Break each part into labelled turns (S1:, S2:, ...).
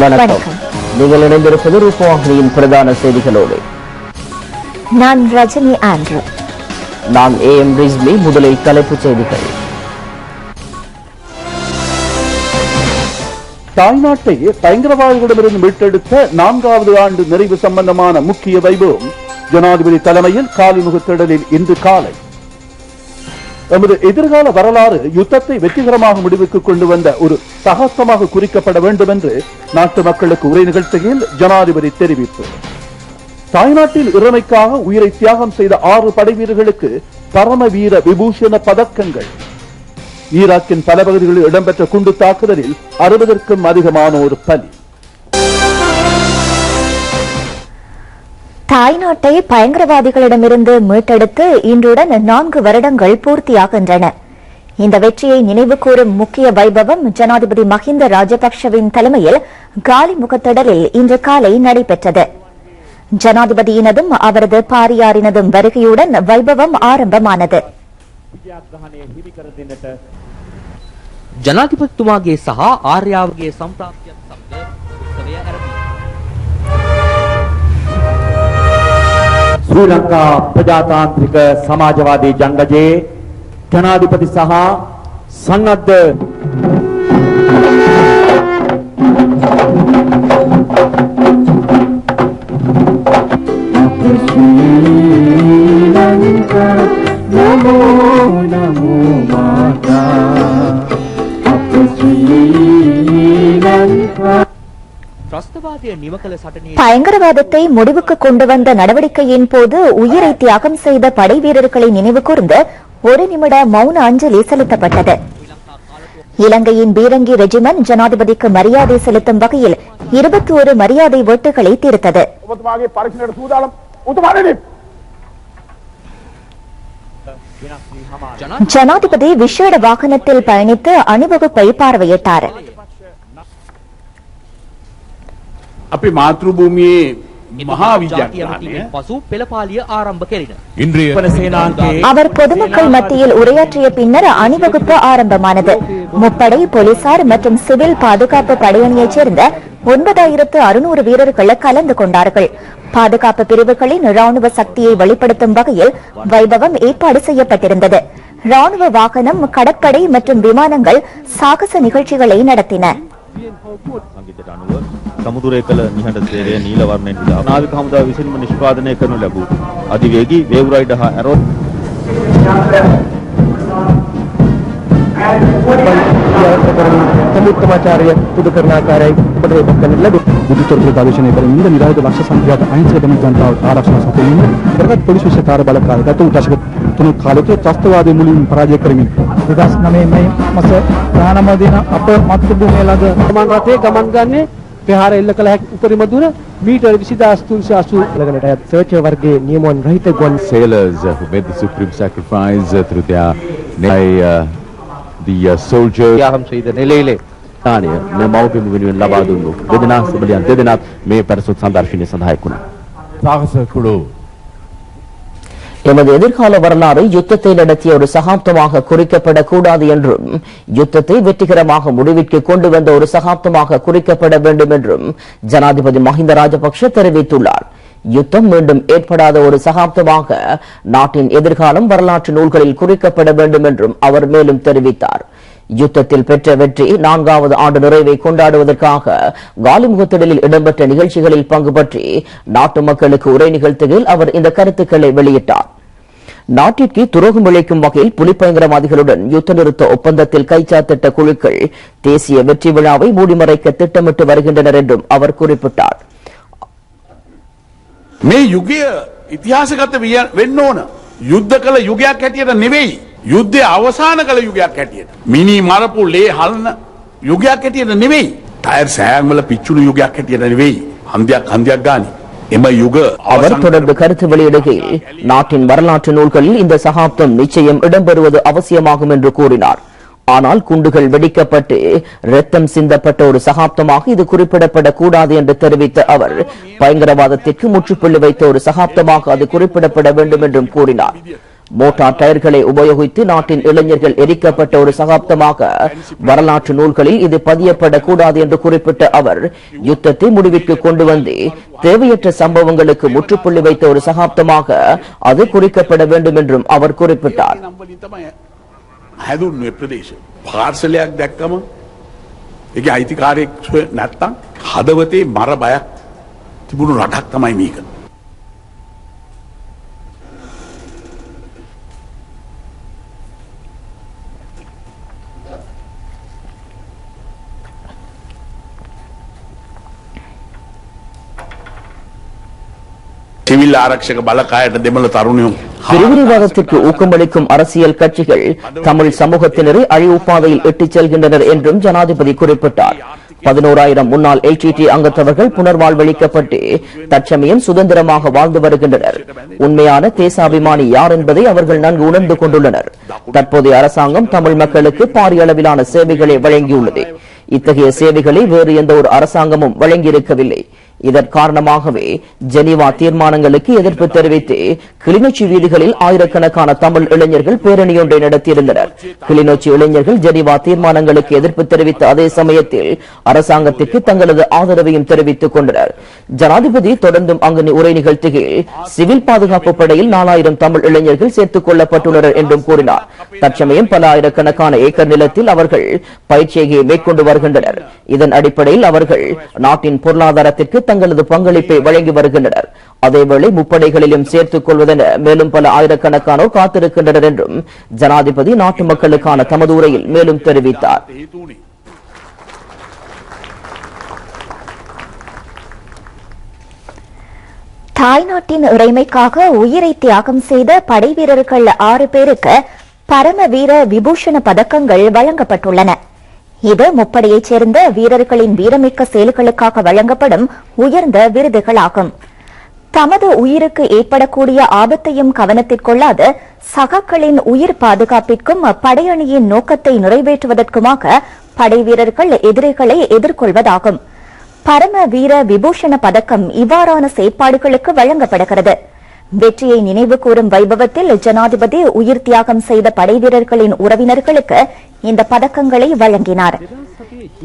S1: வணக்கம். நீங்கள் இணைந்திருப்பது ரூபவாகினியின் பிரதான செய்திகளோடு.
S2: நான் ரஜினி ஆண்ட்ரூ.
S1: நான் ஏஎம் ரிஸ்மி. முதலில் தலைப்புச் செய்திகள்.
S3: தாய்நாட்டை பயங்கரவாதிகளிடமிருந்து மீட்டெடுத்த 4வது ஆண்டு நிறைவு சம்பந்தமான முக்கிய வைபவம் ஜனாதிபதி தலைமையில் காலிமுகத்திடலில் இன்று காலை. நமது எதிர்கால வரலாறு யுத்தத்தை வெற்றிகரமாக முடிவுக்கு கொண்டு வந்த ஒரு சகாப்தமாக குறிக்கப்பட வேண்டும் என்று நாட்டு மக்களுக்கு உரை நிகழ்த்துகையில் ஜனாதிபதி தெரிவிப்பு. தாய்நாட்டில் இறைமைக்காக உயிரை தியாகம் செய்த 6 படை வீரர்களுக்கு பரமவீர விபூஷண பதக்கங்கள். ஈராக்கின் பல பகுதிகளில் இடம்பெற்ற குண்டு தாக்குதலில் 60க்கும் அதிகமானோர் பலி.
S2: தாய்நாட்டை பயங்கரவாதிகளிடமிருந்து மீட்டெடுத்து இன்றுடன் 4 வருடங்கள் பூர்த்தியாகின்றன. இந்த வெற்றியை நினைவு கூறும் முக்கிய வைபவம் ஜனாதிபதி மஹிந்த ராஜபக்ஷவின் தலைமையில் காலிமுகத்திடலில் இன்று காலை நடைபெற்றது. ஜனாதிபதியினதும் அவரது பாரியாரினதும் வருகையுடன் வைபவம் ஆரம்பமானது.
S4: ජනාධිපතිතුමාගේ සහ ආර්යාවගේ සම්ප්‍රාප්තියක් සමග උත්සවය ආරම්භ.
S5: ශ්‍රී ලංකා ප්‍රජාතාන්ත්‍රික සමාජවාදී ජංගජයේ ජනාධිපති සහ සන්නද්ධ නමෝ නමෝ මාතා
S2: பயங்கரவாதத்தை முடிவுக்கு கொண்டு வந்த நடவடிக்கையின் போது உயிரை தியாகம் செய்த படை வீரர்களை நினைவு கூர்ந்து 1 நிமிட மௌன அஞ்சலி செலுத்தப்பட்டது. இலங்கையின் பீரங்கி ரெஜிமென்ட் ஜனாதிபதிக்கு மரியாதை செலுத்தும் வகையில் 21 மரியாதை ஓட்டுகளை தீர்த்தது. ஜனாதிபதி விசேட வாகனத்தில் பயணித்து அணிவகுப்பை பார்வையிட்டார்.
S3: අපි මාතෘභූමියේ මහා විජාතිය
S4: පසු පෙළපාලිය ආරම්භ කෙරින.
S2: அவர் பொதுமக்கள் மத்தியில் உரையாற்றிய பின்னர் அணிவகுப்பு ஆரம்பமானது. முப்படை, போலீசார் மற்றும் சிவில் பாதுகாப்பு படையணியைச் சேர்ந்த 9600 வீரர்கள் கலந்து கொண்டார்கள். பாதுகாப்பு பிரிவுகளின் ராணுவ சக்தியை வெளிப்படுத்தும் வகையில் வைபவம் ஏற்பாடு செய்யப்பட்டிருந்தது. ராணுவ வாகனம், கடற்படை மற்றும் விமானங்கள் சாகச நிகழ்ச்சிகளை நடத்தின.
S6: සමුදුරේ කළ නිහඬ සේවය නීල වර්ණයෙන් විදා නාවික හමුදාව විසින්ම නිෂ්පාදනය කරනු ලැබූ අධිවේගී වේව් රයිඩර් හා ඇරෝ
S7: සමුත්තමාචාර්ය පුදු කරනාකාරයි පොඩේ පොක්කන ලැබු බුදුතොරතුරු දාර්ශනික පරිමින්ද නිරායුධ ලක්ෂ සංඛ්‍යාත අහිංසක දෙමළ ජනතාව ආරක්ෂා සැපයීම කරගත් පොලිස් විශේෂ කාර්ය බලකාය ගත වූ දශක 3 කාලයක ත්‍රස්තවාදී මුලින් පරාජය කරමින් 2009 මේ මාස 19 දින අප මාතෘභූමියේ ළඟ ගමන් රථයේ ගමන් ගන්නේ ප්‍රහාර එල්ල කළ හැකි උපරිම දුර මීටර් 20380 ළඟට අයත් සර්ච් වර්ගයේ නියමන රහිත ගුවන්
S6: sailors who made the supreme sacrifice through their the soldier
S5: යාම් செய்த நிலையிலே
S6: තානිය මේ මව්පියන් වෙනුවෙන් ලබා දුන්නු දෙදෙනා සබලියන් දෙදෙනාත් මේ පරිසුත් සම්දර්ශනයේ සඳහා එක්ුණා.
S3: සාහස කුළු
S1: எமது எதிர்கால வரலாறு யுத்தத்தை நடத்திய ஒரு சகாப்தமாக குறிக்கப்படக்கூடாது என்றும் யுத்தத்தை வெற்றிகரமாக முடிவிற்கு கொண்டு வந்த ஒரு சகாப்தமாக குறிக்கப்பட வேண்டும் என்றும் ஜனாதிபதி மஹிந்த ராஜபக்ஷ தெரிவித்துள்ளார். யுத்தம் மீண்டும் ஏற்படாத ஒரு சகாப்தமாக நாட்டின் எதிர்காலம் வரலாற்று நூல்களில் குறிக்கப்பட வேண்டும் என்றும் அவர் மேலும் தெரிவித்தார். யுத்தத்தில் பெற்ற வெற்றி 4வது ஆண்டு நிறைவை கொண்டாடுவதற்காக காலிமுகத்திடலில் இடம்பெற்ற நிகழ்ச்சிகளில் பங்கு பற்றி நாட்டு மக்களுக்கு உரை நிகழ்த்துகையில் அவர் இந்த கருத்துக்களை வெளியிட்டார். நாட்டிற்கு துரோகம் இழைக்கும் வகையில் புலிப்பயங்கரவாதிகளுடன் யுத்த நிறுத்த ஒப்பந்தத்தில் கைச்சாத்திட்ட குழுக்கள் தேசிய வெற்றி விழாவை மூடிமறைக்க திட்டமிட்டு வருகின்றனர் என்றும் அவர் குறிப்பிட்டார்.
S3: මේ යුගය ඉතිහාසගත වෙන්න ඕන. යුද්ධ කළ යුගයක් හැටියට නෙවෙයි. යුද්ධය අවසාන කළ යුගයක් හැටියට. මිනි මරපු ලේ හලන යුගයක් හැටියට නෙවෙයි. ටයර් සෑම් වල පිච්චුණු යුගයක් හැටියට නෙවෙයි. හන්දියක් ගානි. එම යුග
S1: அவர் தொடர்ந்து கருத்து வெளியிடுகையில் நாட்டின் வரலாற்று நூல்களில் இந்த சகாப்தம் நிச்சயம் இடம்பெறுவது அவசியமாகும் என்று கூறினார். ஆனால் குண்டுகள் வெடிக்கப்பட்டு ரத்தம் சிந்தப்பட்ட ஒரு சகாப்தமாக இது குறிப்பிடப்படக்கூடாது என்று தெரிவித்த அவர் பயங்கரவாதத்திற்கு முற்றுப்புள்ளி வைத்த ஒரு சகாப்தமாக அது குறிப்பிடப்பட வேண்டும் என்றும் கூறினார். மோட்டார் டயர்களை உபயோகித்து நாட்டின் இளைஞர்கள் எரிக்கப்பட்ட ஒரு சகாப்தமாக வரலாற்று நூல்களில் இது பதியப்படக்கூடாது என்று குறிப்பிட்ட அவர் யுத்தத்தை முடிவிற்கு கொண்டு வந்து தேவையற்ற சம்பவங்களுக்கு முற்றுப்புள்ளி வைத்த ஒரு சகாப்தமாக அது குறிக்கப்பட வேண்டும் என்றும் அவர் குறிப்பிட்டார்.
S8: පාර්සලයක් දැක්කම ඒක අයිතිකාරයෙක් නැත්තම් හදවතේ මර බයක් තිබුණු රටක් තමයි මේක. සිවිල් ආරක්ෂක බලකායට දෙමළ තරුණයෝ
S1: பிரிவினைவாதத்திற்கு ஊக்கமளிக்கும் அரசியல் கட்சிகள் தமிழ் சமூகத்தினரை அழிவு பாதையில் இட்டுச் செல்கின்றனர் என்றும் ஜனாதிபதி குறிப்பிட்டார். 11,000 முன்னாள் LTT அங்கத்தவர்கள் புனர்வாழ்வளிக்கப்பட்டு தற்சமயம் சுதந்திரமாக வாழ்ந்து வருகின்றனர். உண்மையான தேசாபிமானி யார் என்பதை அவர்கள் நன்கு உணர்ந்து கொண்டுள்ளனர். தற்போதைய அரசாங்கம் தமிழ் மக்களுக்கு பாரிய அளவிலான சேவைகளை வழங்கியுள்ளது. இத்தகைய சேவைகளை வேறு எந்த ஒரு அரசாங்கமும் வழங்கியிருக்கவில்லை. இதன் காரணமாகவே ஜெனீவா தீர்மானங்களுக்கு எதிர்ப்பு தெரிவித்து கிளிநொச்சி வீதிகளில் ஆயிரக்கணக்கான தமிழ் இளைஞர்கள் பேரணியொன்றை நடத்தியிருந்தனர். கிளிநொச்சி இளைஞர்கள் ஜெனீவா தீர்மானங்களுக்கு எதிர்ப்பு தெரிவித்த அதே சமயத்தில் அரசாங்கத்திற்கு தங்களது ஆதரவையும் தெரிவித்துக் கொண்டனர். ஜனாதிபதி தொடர்ந்தும் அங்கு உரை நிகழ்த்துகையில் சிவில் பாதுகாப்பு படையில் 4,000 தமிழ் இளைஞர்கள் சேர்த்துக் கொள்ளப்பட்டுள்ளனர் என்றும் கூறினார். தற்சமயம் பல ஆயிரக்கணக்கான ஏக்கர் நிலத்தில் அவர்கள் பயிற்சியை மேற்கொண்டு வருகின்றனர். இதன் அடிப்படையில் அவர்கள் நாட்டின் பொருளாதாரத்திற்கு தங்களது பங்களிப்பை வழங்கி வருகின்றனர். அதேவேளை முப்படைகளிலும் சேர்த்துக் கொள்வதென மேலும் பல ஆயிரக்கணக்கானோர் காத்திருக்கின்றனர் என்றும் ஜனாதிபதி நாட்டு மக்களுக்கான தமது உரையில் மேலும் தெரிவித்தார்.
S2: தாய்நாட்டின் இறைமைக்காக உயிரை தியாகம் செய்த படை வீரர்கள் 6 பேருக்கு பரமவீர விபூஷண பதக்கங்கள் வழங்கப்பட்டுள்ளன. இது முப்படையைச் சேர்ந்த வீரர்களின் வீரமிக்க செயல்களுக்காக வழங்கப்படும் உயர்ந்த விருதுகளாகும். தமது உயிருக்கு ஏற்படக்கூடிய ஆபத்தையும் கவனத்திற்கொள்ளாத சகாக்களின் உயிர் பாதுகாப்பிற்கும் படையணியின் நோக்கத்தை நிறைவேற்றுவதற்குமாக படை வீரர்கள் எதிரிகளை எதிர்கொள்வதாகும். பரம வீர விபூஷண பதக்கம் இவ்வாறான செயற்பாடுகளுக்கு வழங்கப்படுகிறது. வெற்றியை நினைவு கூறும் வைபவத்தில் ஜனாதிபதி உயிர் தியாகம் செய்த படை வீரர்களின் உறவினர்களுக்கு இந்த பதக்கங்களை வழங்கினார்.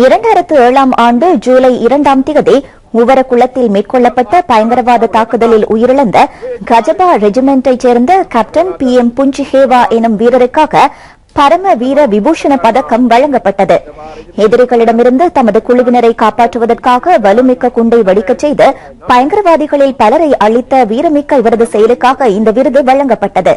S2: 2007ஆம் ஆண்டு ஜூலை 2ஆம் தேதி உவரக்குளத்தில் மேற்கொள்ளப்பட்ட பயங்கரவாத தாக்குதலில் உயிரிழந்த கஜபா ரெஜிமெண்டைச் சேர்ந்த கேப்டன் PM புஞ்சிஹேவா எனும் வீரருக்காக பரம வீர விபூஷண பதக்கம் வழங்கப்பட்டது. எதிரிகளிடமிருந்து தமது குழுவினரை காப்பாற்றுவதற்காக வலுமிக்க குண்டை வெடிக்கச் செய்து பயங்கரவாதிகளில் பலரை அழித்த வீரமிக்க இவரது செயலுக்காக இந்த விருது வழங்கப்பட்டது.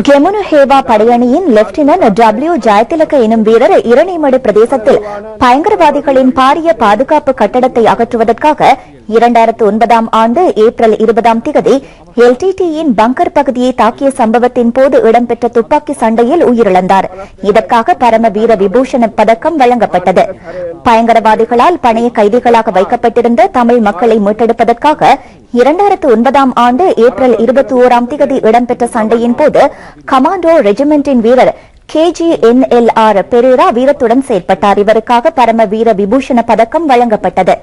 S2: கெமுனு ஹேவா படையணியின் லெப்டினன்ட் W ஜெயதிலக எனும் வீரர் இரணைமடு பிரதேசத்தில் பயங்கரவாதிகளின் பாரிய பாதுகாப்பு கட்டடத்தை அகற்றுவதற்காக 2009ஆம் ஆண்டு ஏப்ரல் 20ஆம் தேதி LTTயின் பங்கர் பகுதியை தாக்கிய சம்பவத்தின் போது இடம்பெற்ற துப்பாக்கி சண்டையில் உயிரிழந்தார். இதற்காக பரம வீர விபூஷண பதக்கம் வழங்கப்பட்டது. பயங்கரவாதிகளால் பணைய கைதிகளாக வைக்கப்பட்டிருந்த தமிழ் மக்களை மீட்டெடுப்பதற்காக 2009ஆம் ஆண்டு ஏப்ரல் 21ஆம் தேதி இடம்பெற்ற சண்டையின் போது கமாண்டோ ரெஜிமெண்டின் வீரர் KGNLR பெரேரா வீரத்துடன் செயல்பட்டார். இவருக்காக பரம வீர விபூஷண பதக்கம் வழங்கப்பட்டது.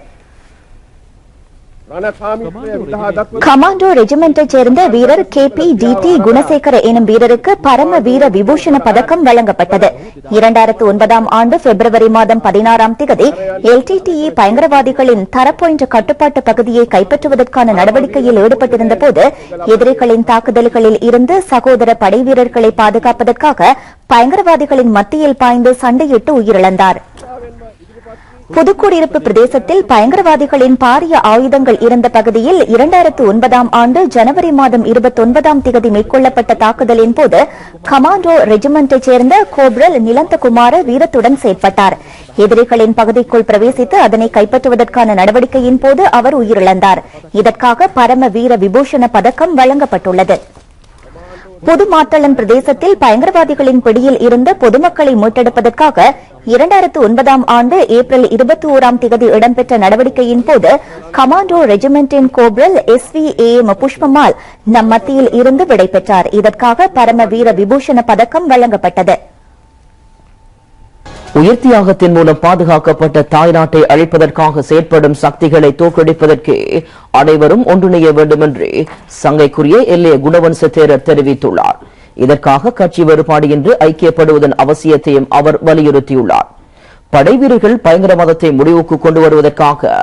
S2: கமாண்டோ ரெஜிமெண்டைச் சேர்ந்த வீரர் KPDT குணசேகர எனும் வீரருக்கு பரம வீர விபூஷண பதக்கம் வழங்கப்பட்டது. 2009ஆம் ஆண்டு பிப்ரவரி மாதம் 16ஆம் தேதி LTTE பயங்கரவாதிகளின் தரப்பாயிண்ட் கட்டுப்பாட்டு பகுதியை கைப்பற்றுவதற்கான நடவடிக்கையில் ஈடுபட்டிருந்த போது எதிரிகளின் தாக்குதல்களில் இருந்து சகோதர படை வீரர்களை பாதுகாப்பதற்காக பயங்கரவாதிகளின் மத்தியில் பாய்ந்து சண்டையிட்டு உயிரிழந்தார். புதுக்குடியிருப்பு பிரதேசத்தில் பயங்கரவாதிகளின் பாரிய ஆயுதங்கள் இருந்த பகுதியில் 2009ஆம் ஆண்டு ஜனவரி மாதம் 29ஆம் தேதி மேற்கொள்ளப்பட்ட தாக்குதலின் போது கமாண்டோ ரெஜிமெண்டைச் சேர்ந்த கோப்ரல் நிலந்தகுமார வீரத்துடன் செயல்பட்டார். எதிரிகளின் பகுதிக்குள் பிரவேசித்து அதனை கைப்பற்றுவதற்கான நடவடிக்கையின் போது அவர் உயிரிழந்தார். இதற்காக பரம வீர விபூஷண பதக்கம் வழங்கப்பட்டுள்ளது. புதுமாத்தளன் பிரதேசத்தில் பயங்கரவாதிகளின் பிடியில் இருந்த பொதுமக்களை மீட்டெடுப்பதற்காக 2009ஆம் ஆண்டு ஏப்ரல் 21ஆம் தேதி இடம்பெற்ற நடவடிக்கையின் போது கமாண்டோ ரெஜிமெண்டின் கோப்ரல் SVAM புஷ்பமால் நம் மத்தியில் இருந்து விடைபெற்றார். இதற்காக பரம வீர விபூஷண பதக்கம் வழங்கப்பட்டது.
S1: உயிர் தியாகத்தின் மூலம் பாதுகாக்கப்பட்ட தாய்நாட்டை அழிப்பதற்காக செயற்படும் சக்திகளை தோற்கடிப்பதற்கு அனைவரும் ஒன்றிணைய வேண்டும் என்று சங்கைக்குரிய எல்ஏ குணவன்ச தேரர் தெரிவித்துள்ளார். இதற்காக கட்சி வேறுபாடின்றி ஐக்கியப்படுவதன் அவசியத்தையும் அவர் வலியுறுத்தியுள்ளார். படைவீரர்கள் பயங்கரவாதத்தை முடிவுக்கு கொண்டு வருவதற்காக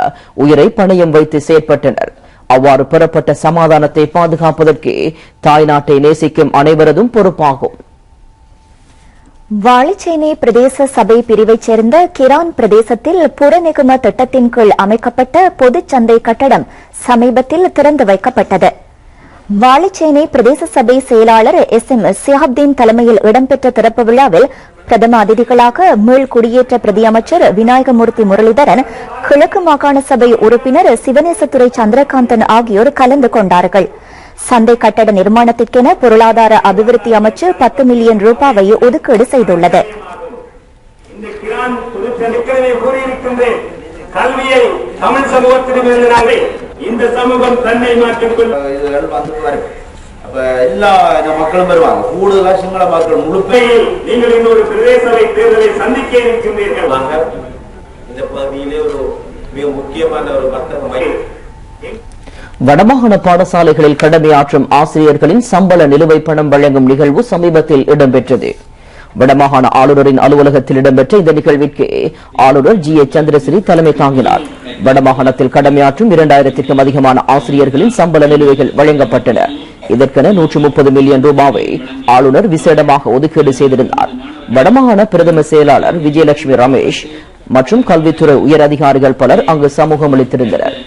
S1: உயிரை பணயம் வைத்து செயற்பட்டனர். அவ்வாறு பெறப்பட்ட சமாதானத்தை பாதுகாப்பதற்கு தாய்நாட்டை நேசிக்கும் அனைவரதும் பொறுப்பாகும்.
S2: வாழைச்சேனை பிரதேச சபை பிரிவைச் சேர்ந்த கிரான் பிரதேசத்தில் புறநிகும திட்டத்தின் கீழ் அமைக்கப்பட்ட பொதுச் சந்தை கட்டடம் சமீபத்தில் திறந்து வைக்கப்பட்டது. வாழைச்சேனை பிரதேச சபை செயலாளர் SM சிஹாப்தீன் தலைமையில் இடம்பெற்ற திறப்பு விழாவில் பிரதம அதிதிகளாக மீள் குடியேற்ற பிரதி அமைச்சர் விநாயகமூர்த்தி முரளிதரன், கிழக்கு மாகாண சபை உறுப்பினர் சிவனேசத்துறை சந்திரகாந்தன் ஆகியோர் கலந்து கொண்டார்கள். சந்தை கட்டட நிர்மாணத்திற்கென பொருளாதார அபிவிருத்தி அமைச்சு 10 மில்லியன் ரூபாவை ஒதுக்கீடு செய்துள்ளது.
S9: கல்வியை தமிழ் சமூகத்திடமிருந்து நாங்கள் இந்த சமூகம் தன்னை மாற்றிக்கொள்ள எல்லா மக்களும் வருவாங்க. கூடுதலா சிங்கள மக்கள் முழுப்பையில் நீங்கள் இன்னொரு பிரதேச சபை தேர்தலை சந்திக்க இருக்கின்றீர்கள். இந்த பகுதியிலே ஒரு மிக முக்கியமான ஒரு வர்த்தக மையம்.
S1: வடமாகாண பாடசாலைகளில் கடமையாற்றும் ஆசிரியர்களின் சம்பள நிலுவைப் பணம் வழங்கும் நிகழ்வு சமீபத்தில் இடம்பெற்றது. வடமாகாண ஆளுநரின் அலுவலகத்தில் இடம்பெற்ற இந்த நிகழ்விற்கு ஆளுநர் GA சந்திரசிறி தலைமை தாங்கினார். வடமாகாணத்தில் கடமையாற்றும் 2000க்கும் அதிகமான ஆசிரியர்களின் சம்பள நிலுவைகள் வழங்கப்பட்டன. இதற்கென 130 மில்லியன் ரூபாவை ஆளுநர் விசேடமாக ஒதுக்கீடு செய்திருந்தார். வடமாகாண பிரதம செயலாளர் விஜயலட்சுமி ரமேஷ் மற்றும் கல்வித்துறை உயர் அதிகாரிகள் பலர் அங்கு சமூகம் அளித்திருந்தனர்.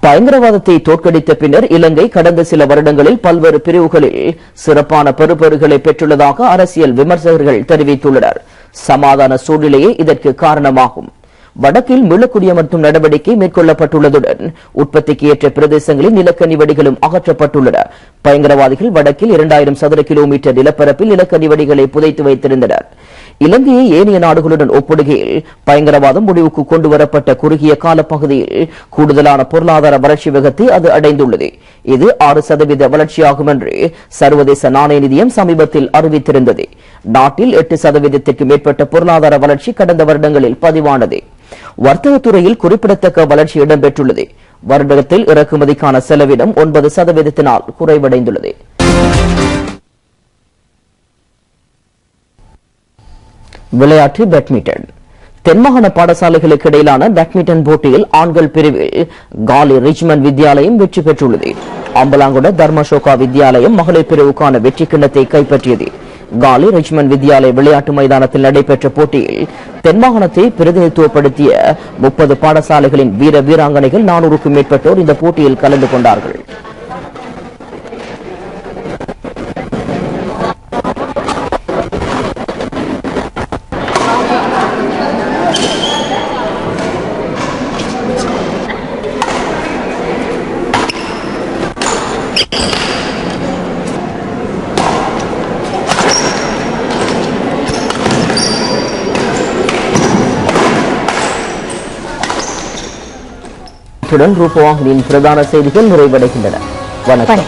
S1: பயங்கரவாதத்தை தோற்கடித்த பின்னர் இலங்கை கடந்த சில வருடங்களில் பல்வேறு பிரிவுகளில் சிறப்பான பெறுபேறுகளை பெற்றுள்ளதாக அரசியல் விமர்சகர்கள் தெரிவித்துள்ளனர். சமாதான சூழ்நிலையே இதற்கு காரணமாகும். வடக்கில் மீளக்குடியமர்த்தும் நடவடிக்கை மேற்கொள்ளப்பட்டுள்ளதுடன் உற்பத்திக்கு ஏற்ற பிரதேசங்களில் நிலக்கனி வெடிகளும் அகற்றப்பட்டுள்ளன. பயங்கரவாதிகள் வடக்கில் 2000 சதுர கிலோமீட்டர் நிலப்பரப்பில் நிலக்கனி வெடிகளை புதைத்து வைத்திருந்தனர். இலங்கையை ஏனைய நாடுகளுடன் ஒப்பிடுகையில் பயங்கரவாதம் முடிவுக்கு கொண்டுவரப்பட்ட குறுகிய காலப்பகுதியில் கூடுதலான பொருளாதார வளர்ச்சி வேகத்தை அது அடைந்துள்ளது. இது 6% வளர்ச்சியாகும் என்று சர்வதேச நாணய நிதியம் சமீபத்தில் அறிவித்திருந்தது. நாட்டில் 8% மேற்பட்ட பொருளாதார வளர்ச்சி கடந்த வருடங்களில் பதிவானது. வர்த்தகத்துறையில் குறிப்பிடத்தக்க வளர்ச்சி இடம்பெற்றுள்ளது. வருடத்தில் இறக்குமதிக்கான செலவினம் 9% குறைவடைந்துள்ளது. விளையாட்டு பேட்மிண்டன். தென்மாகாண பாடசாலைகளுக்கு இடையிலான பேட்மிண்டன் போட்டியில் ஆண்கள் பிரிவில் காலி ரிச்மண்ட் வித்யாலயம் வெற்றி பெற்றுள்ளது. அம்பலாங்குட தர்மசோகா வித்யாலயம் மகளிர் பிரிவுக்கான வெற்றி கிண்ணத்தை கைப்பற்றியது. காலி ரிச்மண்ட் வித்யாலய விளையாட்டு மைதானத்தில் நடைபெற்ற போட்டியில் தென்மாகாணத்தை பிரதிநிதித்துவப்படுத்திய 30 பாடசாலைகளின் வீர வீராங்கனைகள் 400க்கும் மேற்பட்டோர் இந்த போட்டியில் கலந்து கொண்டார்கள். ரூபவாகினியின் பிரதான செய்திகள் நிறைவடைகின்றன. வணக்கம்.